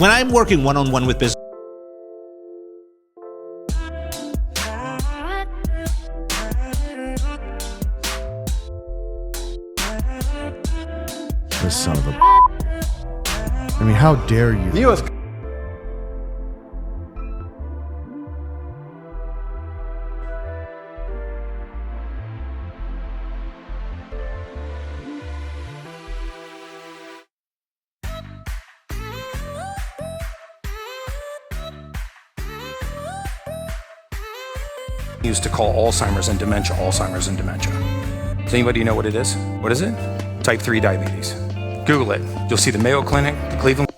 When I'm working one-on-one with business, this son of a... I mean, how dare you? The U.S. used to call Alzheimer's and dementia Alzheimer's and dementia. Does anybody know what it is? What is it? Type 3 diabetes. Google it. You'll see the Mayo Clinic, the Cleveland...